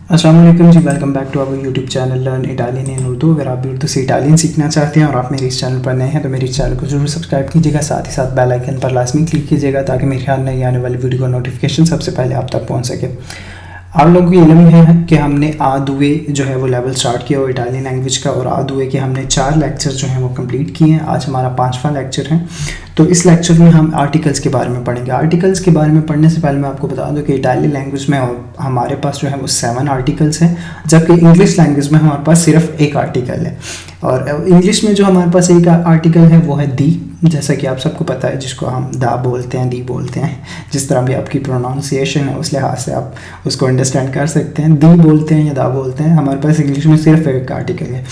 अस्सलाम वालेकुम ji, welcome back to our YouTube channel learn Italian in Urdu. अगर आप भी उर्दू से इटालियन सीखना चाहते हैं और आप मेरे इस चैनल पर नए हैं तो मेरे इस चैनल को जरूर सब्सक्राइब कीजिएगा, साथ ही साथ बेल आइकन पर लाजमी क्लिक कीजिएगा ताकि मेरे ख्याल नई आने वाली वीडियो का नोटिफिकेशन सबसे पहले आप तक पहुंच सके। आप लोगों को इल्म है कि हमने आदुए जो है वो लेवल स्टार्ट किया हुआ इटालियन लैंग्वेज का, और आदुए के हमने 4 लेक्चर जो हैं वो कंप्लीट किए हैं। आज हमारा 5वां लेक्चर है। तो इस लेक्चर में हम आर्टिकल्स के बारे में पढ़ेंगे। आर्टिकल्स के बारे में पढ़ने से पहले मैं आपको बता दूं कि इटालियन लैंग्वेज में हमारे पास जो है वो 7 आर्टिकल्स हैं, जबकि इंग्लिश लैंग्वेज में हमारे पास सिर्फ एक आर्टिकल है। और इंग्लिश में जो हमारे पास एक आर्टिकल है वो है दी, जैसा कि आप सबको पता है, जिसको हम दा बोलते हैं, दी बोलते हैं। जिस तरह भी आपकी प्रोनाउंसिएशन है उस लिहाज से आप उसको अंडरस्टैंड कर सकते हैं, दी बोलते हैं या दा बोलते हैं। हमारे पास इंग्लिश में सिर्फ एक आर्टिकल है,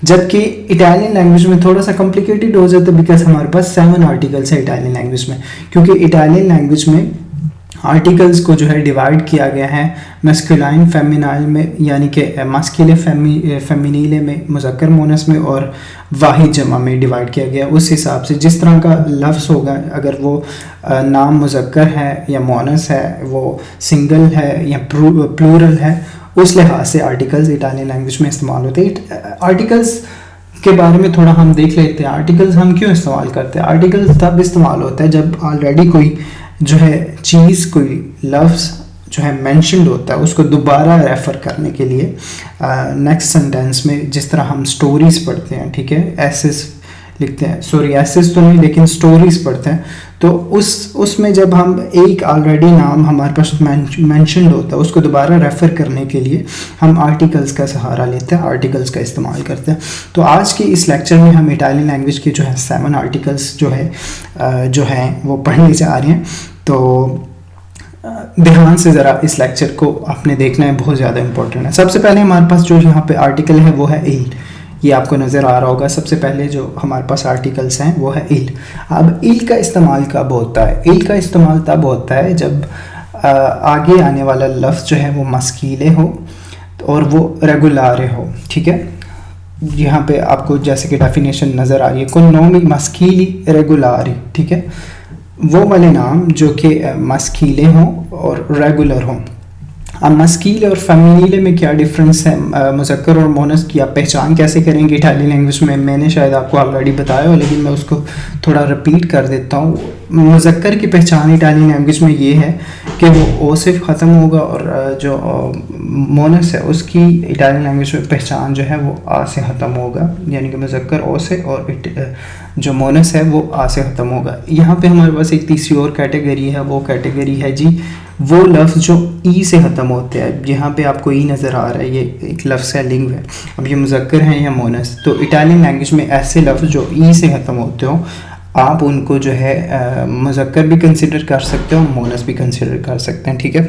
जबकि इटालियन लैंग्वेज में थोड़ा सा कॉम्प्लिकेटेड हो जाता है, बिकॉज हमारे पास 7 आर्टिकल्स है इटालियन लैंग्वेज में। क्योंकि इटालियन लैंग्वेज में आर्टिकल्स को जो है डिवाइड किया गया है मैस्कुलाइन फेमिनाइल में, यानी कि मास्किले फेमिनीले में, मुज़क्कर मोनस में और वाहिद जमा में डिवाइड किया गया। उस हिसाब से जिस तरह का लफ्ज़ होगा, अगर वो नाम मुज़क्कर है या मोनस है, वो सिंगल है या प्लूरल है, उस लिहाज से आर्टिकल्स इटालियन लैंग्वेज में इस्तेमाल होते हैं। आर्टिकल्स के बारे में थोड़ा हम देख लेते हैं। आर्टिकल्स हम क्यों इस्तेमाल करते हैं? आर्टिकल्स तब इस्तेमाल होता है जब ऑलरेडी कोई जो है चीज़, कोई लफ्ज़ जो है मेंशन्ड होता है, उसको दोबारा रेफ़र करने के लिए नेक्स्ट सेंटेंस में, जिस तरह हम स्टोरीज़ पढ़ते हैं, ठीक है, एसेस लिखते हैं, सॉरी एसेस तो नहीं लेकिन स्टोरीज़ पढ़ते हैं, तो उसमें जब हम एक ऑलरेडी नाम हमारे पास मेंशन्ड होता है, उसको दोबारा रेफ़र करने के लिए हम आर्टिकल्स का सहारा लेते हैं, आर्टिकल्स का इस्तेमाल करते हैं। तो आज के इस लेक्चर में हम इटालियन लैंग्वेज के जो है 7 आर्टिकल्स जो हैं वो पढ़ने जा रहे हैं। तो ध्यान से ज़रा इस लेक्चर को आपने देखना है, बहुत ज़्यादा इंपॉर्टेंट है। सबसे पहले हमारे पास जो यहाँ पे आर्टिकल है वो है इल। ये आपको नज़र आ रहा होगा। सबसे पहले जो हमारे पास आर्टिकल्स हैं वो है इल। अब इल का इस्तेमाल कब होता है? इल का इस्तेमाल तब होता है जब आगे आने वाला लफ्ज़ जो है वो मस्कीले हो और वो रेगुलारे हो, ठीक है। यहाँ पे आपको जैसे कि डेफिनेशन नज़र आ रही है, कोनोमी मस्कीली रेगुलारी, ठीक है, वो वाले नाम जो कि मस्कीले हों और रेगुलर हों। अब मस्कीले और फेमिनीले में क्या डिफरेंस है? मुज़क्कर और मोनस की आप पहचान कैसे करेंगे इटालियन लैंग्वेज में? मैंने शायद आपको ऑलरेडी बताया हो, लेकिन मैं उसको थोड़ा रिपीट कर देता हूँ। मुज़क्कर की पहचान इटालियन लैंग्वेज में ये है कि वो ओ से ख़त्म होगा, और जो मोनस है उसकी इटालियन लैंग्वेज में पहचान जो है वो आ से ख़त्म होगा, यानी कि मुज़क्कर ओ से और जो मोनस है वो आ से ख़त्म होगा। यहाँ पे हमारे पास एक तीसरी और कैटेगरी है, वो कैटेगरी है जी वो लफ्ज़ जो ई से ख़त्म होते हैं। यहाँ पे आपको ई नज़र आ रहा है, ये एक लफ्ज़ है, लिंग है। अब ये मुज़क्कर हैं या मोनस, तो इटालियन लैंग्वेज में ऐसे लफ्ज़ जो ई से ख़त्म होते हो, आप उनको जो है मुज़क्कर भी कंसिडर कर सकते हो, मोनस भी कंसिडर कर सकते हैं, ठीक है।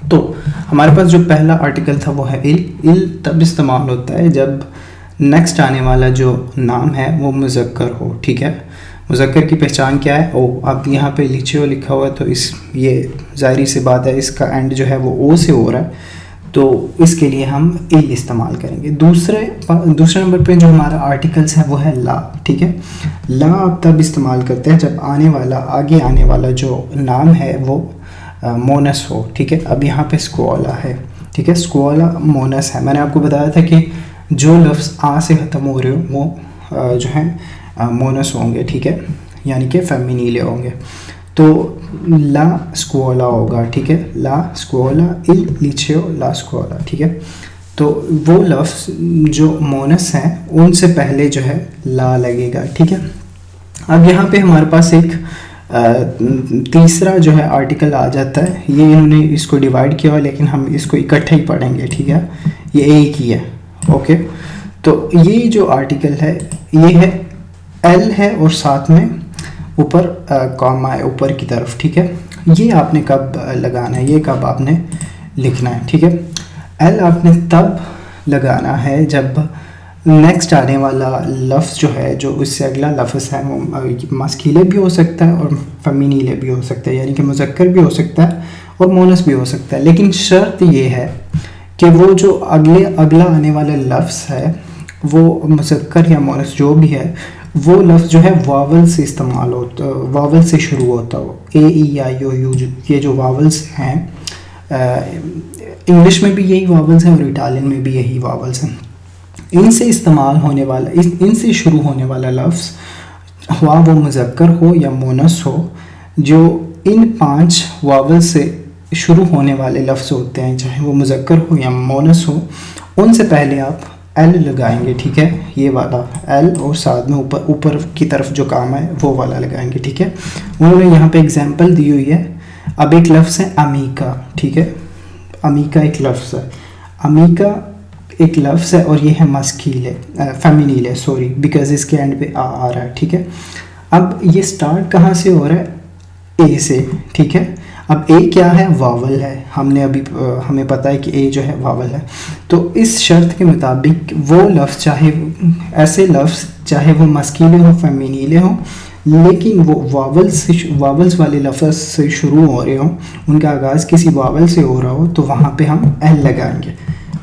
तो हमारे पास जो पहला आर्टिकल था वो है इल। इल तब इस्तेमाल होता है जब नेक्स्ट आने वाला जो नाम है वो मुज़क्कर हो, ठीक है। मुज़क्कर की पहचान क्या है? ओ। अब यहाँ पे लिचियो लिखा हुआ है, तो ये ज़ाहिर सी बात है, इसका एंड जो है वो ओ से हो रहा है, तो इसके लिए हम इल इस्तेमाल करेंगे। दूसरे नंबर पे जो हमारा आर्टिकल्स है वो है ला, ठीक है। ला आप तब इस्तेमाल करते हैं जब आगे आने वाला जो नाम है वो मोनस हो, ठीक है। अब यहाँ पे स्क्वाला है, ठीक है, स्क्वाला मोनस है। मैंने आपको बताया था कि जो लफ्ज़ आ से ख़त्म हो रहे हो वो जो है मोनस होंगे, ठीक है, यानी कि फेमिनीले होंगे। तो ला स्क्वाला होगा, ठीक है, ला स्क्वाला इल लिचियो ला स्क्वाला, ठीक है। तो वो लफ्ज़ जो मोनस हैं उनसे पहले जो है ला लगेगा, ठीक है। अब यहाँ पे हमारे पास एक तीसरा जो है आर्टिकल आ जाता है। ये इन्होंने इसको डिवाइड किया हुआ, लेकिन हम इसको इकट्ठे ही पढ़ेंगे, ठीक है, ये एक ही है, ओके। तो ये जो आर्टिकल है ये है एल है और साथ में ऊपर कॉमा है ऊपर की तरफ, ठीक है। ये आपने कब लगाना है, ये कब आपने लिखना है, ठीक है। एल आपने तब लगाना है जब नेक्स्ट आने वाला लफ्ज़ जो है, जो उससे अगला लफ्ज़ है, वो मस्कीले भी हो सकता है और फेमिनीले भी हो सकता है, यानी कि मुज़क्कर भी हो सकता है और मोनस भी हो सकता है। लेकिन शर्त ये है कि वो जो अगला आने वाला लफ्ज़ है वो मुज़क्कर या मोनस जो भी है, वो लफ्ज़ जो है वावल से इस्तेमाल होता, वावल से शुरू होता हो। ए ई आई ओ यू, ये जो वावल्स हैं इंग्लिश में भी यही वावल्स हैं और इटालियन में भी यही वावल्स हैं। इनसे इस्तेमाल होने वाला इनसे शुरू होने वाला लफ्ज़ हुआ वो मुज़क्कर हो या मोनस हो, जो इन 5 वावल से शुरू होने वाले लफ्ज़ होते हैं, चाहे वो मुज़क्कर हो या मोनस हो, उनसे पहले आप एल लगाएंगे, ठीक है। ये वाला एल और साथ में ऊपर की तरफ जो काम है वो वाला लगाएंगे, ठीक है। उन्होंने यहाँ पे एग्जांपल दी हुई है। अब एक लफ्ज़ है अमीका, ठीक है। अमीका एक लफ्ज़ है, अमीका एक लफ्ज़ है और ये है मस्कील है, फेमिनिल है, सॉरी, बिकॉज इसके एंड पे आ रहा है, ठीक है। अब ये स्टार्ट कहाँ से हो रहा है? ए से, ठीक है। अब ए क्या है? वावल है। हमें पता है कि ए जो है वावल है। तो इस शर्त के मुताबिक वो लफ्ज़ चाहे वो मस्कीले हो, फेमिनीले हो, लेकिन वो वावल्स वाले लफ्ज़ से शुरू हो रहे हो, उनका आगाज़ किसी वावल से हो रहा हो, तो वहाँ पे हम एल लगाएंगे,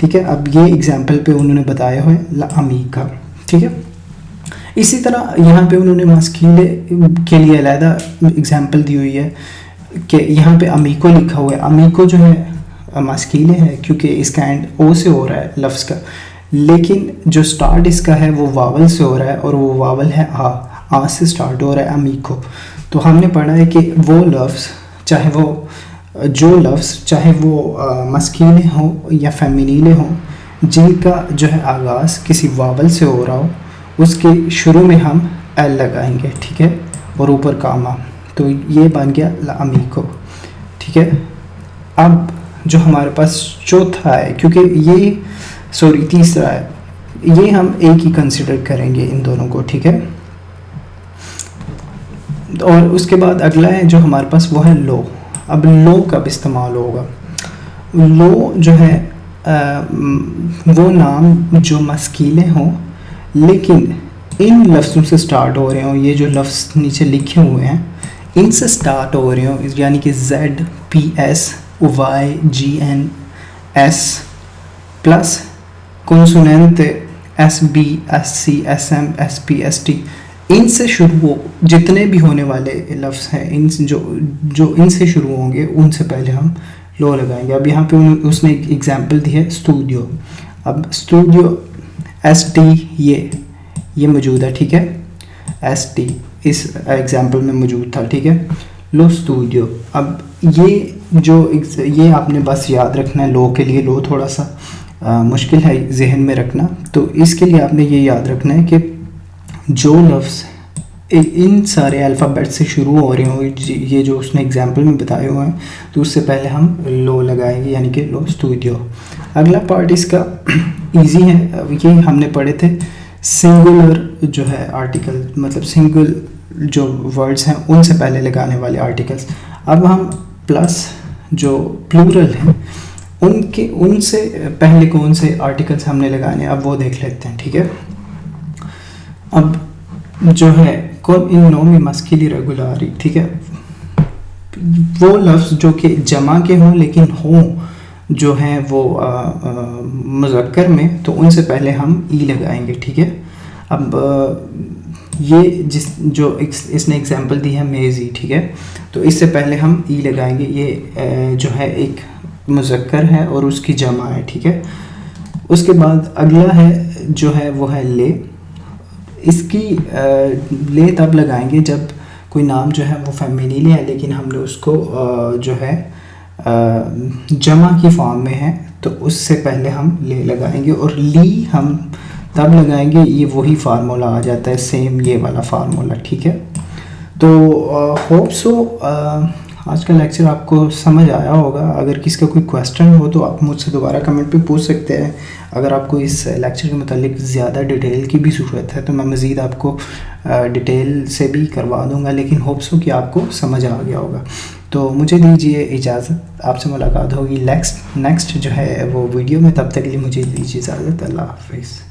ठीक है। अब ये एग्जाम्पल पे उन्होंने बताया हुआ है अमीका, ठीक है। इसी तरह यहाँ पे उन्होंने मस्कीले के लिए अलहदा एग्जाम्पल दी हुई है कि यहाँ पे अमीको लिखा हुआ है। अमीको जो है मस्कीले है क्योंकि इसका एंड ओ से हो रहा है लफ्ज़ का, लेकिन जो स्टार्ट इसका है वो वावल से हो रहा है और वो वावल है आ से स्टार्ट हो रहा है, अमीको। तो हमने पढ़ा है कि वो लफ्ज़ चाहे वो मस्कीले हो या फेमिनीले हो, जिनका जो है आगाज़ किसी वावल से हो रहा हो, उसके शुरू में हम एल लगाएंगे, ठीक है, और ऊपर कामा। तो ये बन गया अमीको, ठीक है। अब जो हमारे पास चौथा है, क्योंकि तीसरा है, ये हम एक ही कंसिडर करेंगे इन दोनों को, ठीक है। और उसके बाद अगला है जो हमारे पास वो है लो। अब लो कब इस्तेमाल होगा? लो जो है वो नाम जो मस्कीले हों लेकिन इन लफ्ज़ों से स्टार्ट हो रहे हों, ये जो लफ्ज़ नीचे लिखे हुए हैं इनसे स्टार्ट हो रहे हों, यानी कि ZPSYGNS plus consonant SB SC SM SP ST, इनसे शुरू हो जितने भी होने वाले लफ्ज़ हैं, इन जो इनसे शुरू होंगे उनसे पहले हम लो लगाएंगे। अब यहाँ पे उसने एक एग्जांपल दी है स्टूडियो। अब स्टूडियो ST ये मौजूद है, ठीक है। ST इस एग्जांपल में मौजूद था, ठीक है। लो स्टूडियो। अब ये आपने बस याद रखना है। लो के लिए लो थोड़ा सा मुश्किल है जहन में रखना, तो इसके लिए आपने ये याद रखना है कि जो लफ्ज़ इन सारे अल्फ़ाबेट से शुरू हो रहे हो, ये जो उसने एग्जांपल में बताए हुए हैं, तो उससे पहले हम लो लगाएंगे, यानी कि लो स्टूडियो। अगला पार्ट इसका इजी है। ये हमने पढ़े थे सिंगुलर जो है आर्टिकल, मतलब सिंगल जो वर्ड्स हैं उनसे पहले लगाने वाले आर्टिकल्स। अब हम प्लस जो प्लूरल हैं उनसे पहले कौन से आर्टिकल्स हमने लगाने, अब वो देख लेते हैं, ठीक है। अब जो है कौन इन नोमी मस्किली रेगुलारी, ठीक है, वो लफ्ज़ जो कि जमा के हों लेकिन हों जो हैं वो मुज़क्कर में, तो उनसे पहले हम ई लगाएंगे, ठीक है। अब ये इसने एग्जांपल दी है मेज़ी, ठीक है, तो इससे पहले हम ई लगाएंगे। ये जो है एक मुज़क्कर है और उसकी जमा है, ठीक है। उसके बाद अगला है जो है वो है ले। इसकी ले तब लगाएंगे जब कोई नाम जो है वो फेमिनिल है लेकिन हमने उसको जो है जमा की फॉर्म में है, तो उससे पहले हम ले लगाएंगे। और ली हम तब लगाएंगे, ये वही फार्मूला आ जाता है, सेम ये वाला फार्मूला, ठीक है। तो होप सो आज का लेक्चर आपको समझ आया होगा। अगर किसी का कोई क्वेश्चन हो तो आप मुझसे दोबारा कमेंट पे पूछ सकते हैं। अगर आपको इस लेक्चर के मतलब ज़्यादा डिटेल की भी ज़रूरत है तो मैं मज़ीद आपको डिटेल से भी करवा दूंगा, लेकिन होप सो कि आपको समझ आ गया होगा। तो मुझे दीजिए इजाज़त, आपसे मुलाकात होगी नेक्स्ट जो है वो वीडियो में। तब तक के लिए मुझे दीजिए इजाज़त। अल्लाह हाफ़िज़।